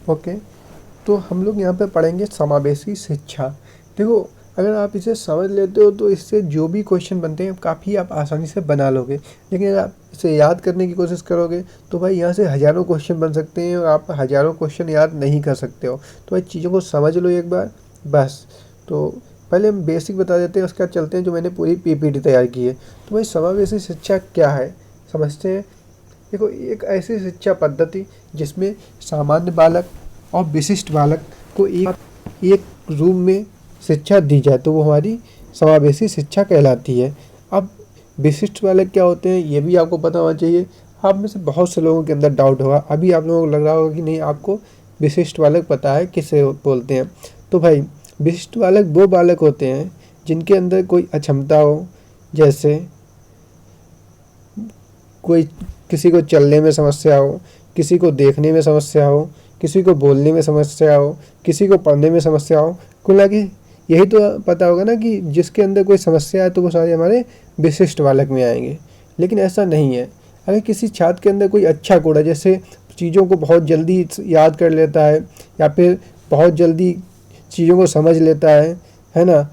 Okay, तो हम लोग यहाँ पे पढ़ेंगे समावेशी शिक्षा। देखो, अगर आप इसे समझ लेते हो तो इससे जो भी क्वेश्चन बनते हैं काफ़ी आप आसानी से बना लोगे। लेकिन अगर आप इसे याद करने की कोशिश करोगे तो भाई यहाँ से हज़ारों क्वेश्चन बन सकते हैं और आप हज़ारों क्वेश्चन याद नहीं कर सकते हो। तो भाई चीज़ों को समझ लो एक बार बस। तो पहले हम बेसिक बता देते हैं, उसके बाद चलते हैं जो मैंने पूरी पीपीटी तैयार की है। तो भाई समावेशी शिक्षा क्या है समझते हैं। देखो, एक ऐसी शिक्षा पद्धति जिसमें सामान्य बालक और विशिष्ट बालक को एक रूम में शिक्षा दी जाए तो वो हमारी समावेशी शिक्षा कहलाती है। अब विशिष्ट बालक क्या होते हैं ये भी आपको पता होना चाहिए। आप में से बहुत से लोगों के अंदर डाउट होगा, अभी आप लोगों को लग रहा होगा कि नहीं आपको विशिष्ट बालक पता है किसे बोलते हैं। तो भाई विशिष्ट बालक वो बालक होते हैं जिनके अंदर कोई अक्षमता हो, जैसे कोई किसी को चलने में समस्या हो, किसी को देखने में समस्या हो, किसी को बोलने में समस्या हो, किसी को पढ़ने में समस्या हो। कुल मिला के यही तो पता होगा ना कि जिसके अंदर कोई समस्या है तो वो सारे हमारे विशिष्ट बालक में आएंगे। लेकिन ऐसा नहीं है। अगर किसी छात्र के अंदर कोई अच्छा गुण है, जैसे चीज़ों को बहुत जल्दी याद कर लेता है या फिर बहुत जल्दी चीज़ों को समझ लेता है ना,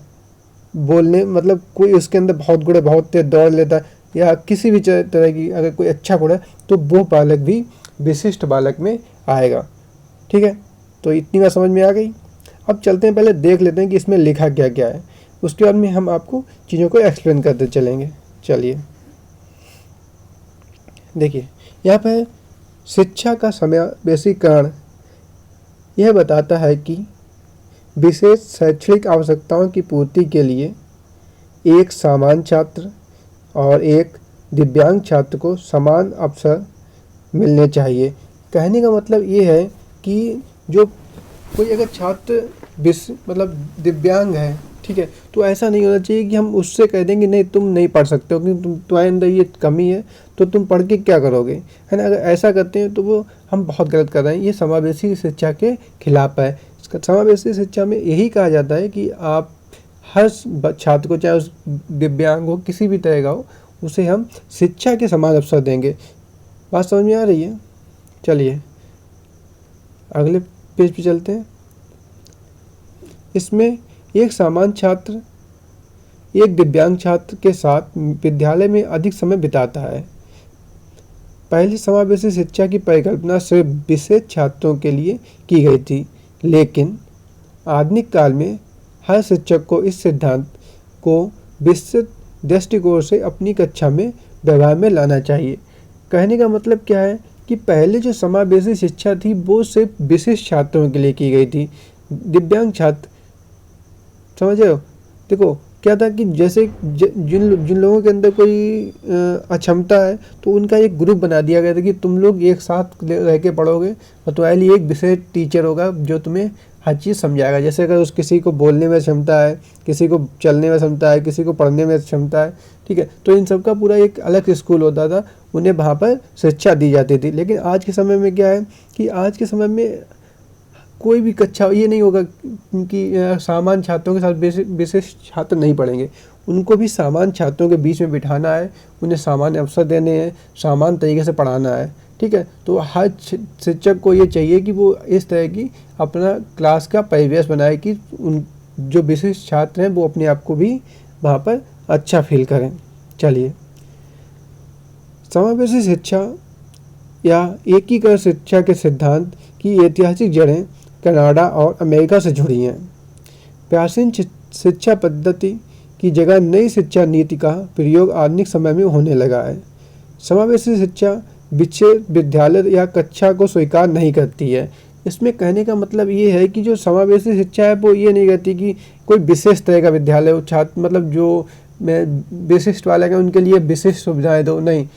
बोलने मतलब कोई उसके अंदर बहुत गुण है, बहुत तेज दौड़ लेता है, या किसी भी तरह की अगर कोई अच्छा गुण है तो वो बालक भी विशिष्ट बालक में आएगा। ठीक है, तो इतनी बात समझ में आ गई। अब चलते हैं, पहले देख लेते हैं कि इसमें लिखा क्या क्या है, उसके बाद में हम आपको चीज़ों को एक्सप्लेन करते चलेंगे। चलिए देखिए, यहाँ पर शिक्षा का समावेशीकरण यह बताता है कि विशेष शैक्षणिक आवश्यकताओं की पूर्ति के लिए एक सामान्य छात्र और एक दिव्यांग छात्र को समान अवसर मिलने चाहिए। कहने का मतलब ये है कि जो कोई अगर छात्र मतलब दिव्यांग है, ठीक है, तो ऐसा नहीं होना चाहिए कि हम उससे कह देंगे नहीं तुम नहीं पढ़ सकते हो क्योंकि तुम्हारे अंदर ये कमी है तो तुम पढ़ के क्या करोगे, है ना। अगर ऐसा करते हैं तो वो हम बहुत गलत कर रहे हैं। ये समावेशी शिक्षा के खिलाफ है। समावेशी शिक्षा में यही कहा जाता है कि आप हर छात्र को, चाहे उस दिव्यांग हो किसी भी तरह का हो, उसे हम शिक्षा के समान अवसर देंगे। बात समझ में आ रही है। चलिए अगले पेज पे चलते हैं। इसमें एक सामान्य छात्र एक दिव्यांग छात्र के साथ विद्यालय में अधिक समय बिताता है। पहली समावेशी शिक्षा की परिकल्पना सिर्फ विशेष छात्रों के लिए की गई थी, लेकिन आधुनिक काल में हर शिक्षक को इस सिद्धांत को विस्तृत दृष्टिकोण से अपनी कक्षा में व्यवहार में लाना चाहिए। कहने का मतलब क्या है कि पहले जो समावेशी शिक्षा थी वो सिर्फ विशिष्ट छात्रों के लिए की गई थी। दिव्यांग छात्र, समझ रहे हो। देखो क्या था कि जैसे जिन लोगों के अंदर कोई अक्षमता है तो उनका एक ग्रुप बना दिया गया था कि तुम लोग एक साथ रह के पढ़ोगे और तुम्हारे लिए एक विशेष टीचर होगा जो तुम्हें हर चीज़ समझाएगा। जैसे अगर किसी को बोलने में क्षमता है, किसी को चलने में क्षमता है, किसी को पढ़ने में क्षमता है, ठीक है, तो इन सब का पूरा एक अलग स्कूल होता था, उन्हें वहाँ पर शिक्षा दी जाती थी। लेकिन आज के समय में क्या है कि आज के समय में कोई भी कक्षा ये नहीं होगा कि सामान्य छात्रों के साथ विशेष छात्र नहीं पढ़ेंगे। उनको भी सामान्य छात्रों के बीच में बिठाना है, उन्हें सामान्य अवसर देने हैं, सामान्य तरीके से पढ़ाना है। ठीक है, तो हर शिक्षक को ये चाहिए कि वो इस तरह की अपना क्लास का परिवेश बनाए कि उन जो विशिष्ट छात्र हैं वो अपने आप को भी वहाँ पर अच्छा फील करें। चलिए, समावेशी शिक्षा या एकीकृत शिक्षा के सिद्धांत की ऐतिहासिक जड़ें कनाडा और अमेरिका से जुड़ी हैं। प्राचीन शिक्षा पद्धति की जगह नई शिक्षा नीति का प्रयोग आधुनिक समय में होने लगा है। समावेशी शिक्षा विशेष विद्यालय या कक्षा को स्वीकार नहीं करती है। इसमें कहने का मतलब ये है कि जो समावेशी शिक्षा है वो ये नहीं कहती कि कोई विशेष तरह का विद्यालय हो, छात्र मतलब जो विशिष्ट वाले हैं उनके लिए विशिष्ट सुविधाएं दो, नहीं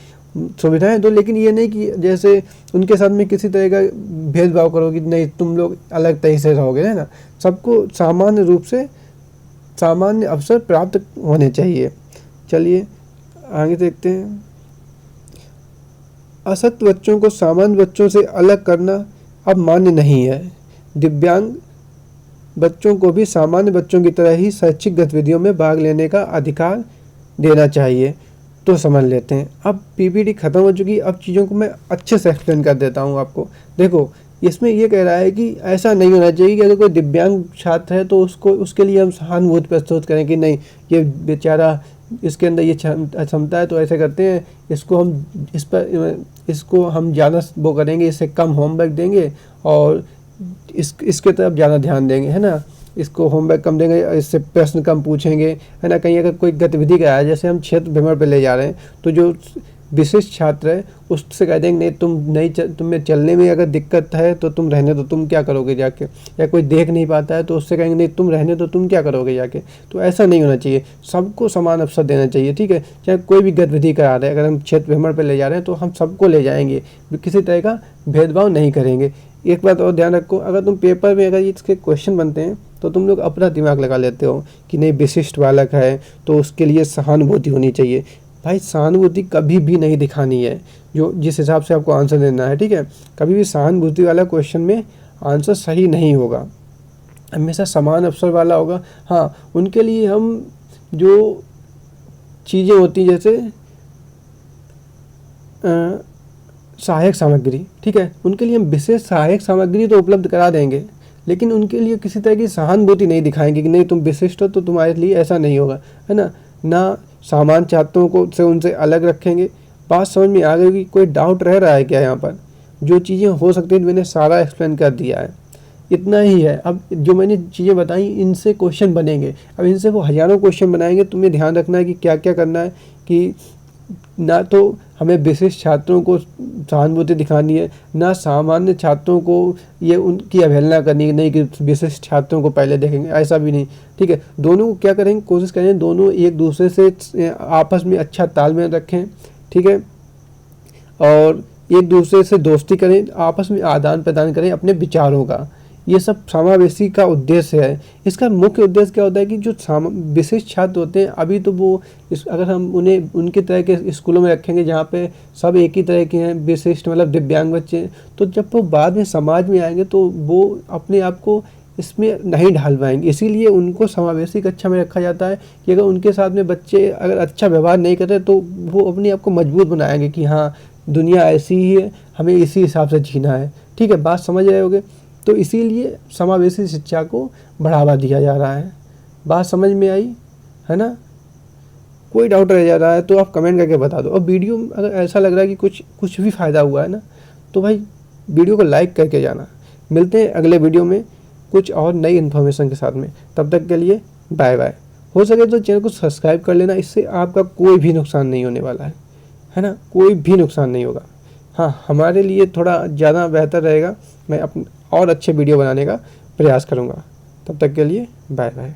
सुविधाएं दो, लेकिन ये नहीं कि जैसे उनके साथ में किसी तरह का भेदभाव करो कि नहीं तुम लोग अलग तरह से रहोगे, है ना। सबको सामान्य रूप से सामान्य अवसर प्राप्त होने चाहिए। चलिए आगे देखते हैं। असक्त बच्चों को सामान्य बच्चों से अलग करना अब मान्य नहीं है। दिव्यांग बच्चों को भी सामान्य बच्चों की तरह ही शैक्षिक गतिविधियों में भाग लेने का अधिकार देना चाहिए। तो समझ लेते हैं। अब पीपीटी खत्म हो चुकी, अब चीज़ों को मैं अच्छे से एक्सप्लेन कर देता हूँ आपको। देखो इसमें ये कह रहा है कि ऐसा नहीं होना चाहिए कि अगर कोई दिव्यांग छात्र है तो उसके लिए हम सहानुभूति प्रस्तुत करें कि नहीं, ये बेचारा, इसके अंदर ये क्षमता है, तो ऐसे करते हैं, इसको हम ज़्यादा वो करेंगे, इससे कम होमवर्क देंगे और इसके तरफ ज़्यादा ध्यान देंगे, है ना, इसको होमवर्क कम देंगे, इससे प्रश्न कम पूछेंगे, है ना। कहीं अगर कोई गतिविधि कराया, जैसे हम क्षेत्र भ्रमण पे ले जा रहे हैं, तो जो विशिष्ट छात्र है उससे कह देंगे नहीं, तुम्हें चलने में अगर दिक्कत है तो तुम रहने दो, तुम क्या करोगे जाके, या कोई देख नहीं पाता है तो उससे कहेंगे नहीं तुम रहने दो, तुम क्या करोगे जाके। तो ऐसा नहीं होना चाहिए, सबको समान अवसर देना चाहिए, ठीक है। चाहे कोई भी गतिविधि करा रहे हैं, अगर हम क्षेत्र भ्रमण पर ले जा रहे हैं तो हम सबको ले जाएंगे, किसी तरह का भेदभाव नहीं करेंगे। एक बात और ध्यान रखो, अगर तुम पेपर में अगर इसके क्वेश्चन बनते हैं तो तुम लोग अपना दिमाग लगा लेते हो कि नहीं विशिष्ट बालक है तो उसके लिए सहानुभूति होनी चाहिए। भाई सहानुभूति कभी भी नहीं दिखानी है, जो जिस हिसाब से आपको आंसर देना है, ठीक है। कभी भी सहानुभूति वाला क्वेश्चन में आंसर सही नहीं होगा, हमेशा समान अवसर वाला होगा। हाँ, उनके लिए हम जो चीज़ें होती हैं जैसे सहायक सामग्री, ठीक है, उनके लिए हम विशेष सहायक सामग्री तो उपलब्ध करा देंगे, लेकिन उनके लिए किसी तरह की सहानुभूति नहीं दिखाएंगे कि नहीं तुम विशिष्ट हो तो तुम्हारे लिए ऐसा नहीं होगा, है ना सामान्य छात्रों को से उनसे अलग रखेंगे। बात समझ में आ गई कि कोई डाउट रह रहा है क्या? यहाँ पर जो चीज़ें हो सकती हैं मैंने सारा एक्सप्लेन कर दिया है, इतना ही है। अब जो मैंने चीज़ें बताई इनसे क्वेश्चन बनेंगे, अब इनसे वो हज़ारों क्वेश्चन बनाएंगे। तुम्हें ध्यान रखना है कि क्या क्या करना है, कि ना तो हमें विशिष्ट छात्रों को सहानुभूति दिखानी है, ना सामान्य छात्रों को ये उनकी अवहेलना करनी है, नहीं कि विशिष्ट छात्रों को पहले देखेंगे, ऐसा भी नहीं, ठीक है। दोनों को क्या करेंगे, कोशिश करेंगे दोनों एक दूसरे से आपस में अच्छा तालमेल रखें, ठीक है, और एक दूसरे से दोस्ती करें, आपस में आदान प्रदान करें अपने विचारों का। ये सब समावेशी का उद्देश्य है। इसका मुख्य उद्देश्य क्या होता है कि जो विशिष्ट छात्र होते हैं, अभी तो वो अगर हम उन्हें उनकी तरह के स्कूलों में रखेंगे जहाँ पे सब एक ही तरह के हैं, विशिष्ट मतलब दिव्यांग बच्चे, तो जब वो बाद में समाज में आएंगे तो वो अपने आप को इसमें नहीं ढाल पाएंगे। इसीलिए उनको समावेशी कक्षा में रखा जाता है कि अगर उनके साथ में बच्चे अगर अच्छा व्यवहार नहीं करते तो वो अपने आप को मजबूत बनाएंगे कि हाँ दुनिया ऐसी ही है, हमें इसी हिसाब से जीना है, ठीक है। बात समझ रहे होगे? तो इसीलिए समावेशी शिक्षा को बढ़ावा दिया जा रहा है। बात समझ में आई है ना? कोई डाउट रह जा रहा है तो आप कमेंट करके बता दो। और वीडियो अगर ऐसा लग रहा है कि कुछ भी फ़ायदा हुआ है ना, तो भाई वीडियो को लाइक करके जाना। मिलते हैं अगले वीडियो में कुछ और नई इन्फॉर्मेशन के साथ में। तब तक के लिए बाय बाय। हो सके तो चैनल को सब्सक्राइब कर लेना, इससे आपका कोई भी नुकसान नहीं होने वाला है ना, कोई भी नुकसान नहीं होगा। हाँ, हमारे लिए थोड़ा ज़्यादा बेहतर रहेगा, मैं अपने और अच्छे वीडियो बनाने का प्रयास करूँगा। तब तक के लिए बाय बाय।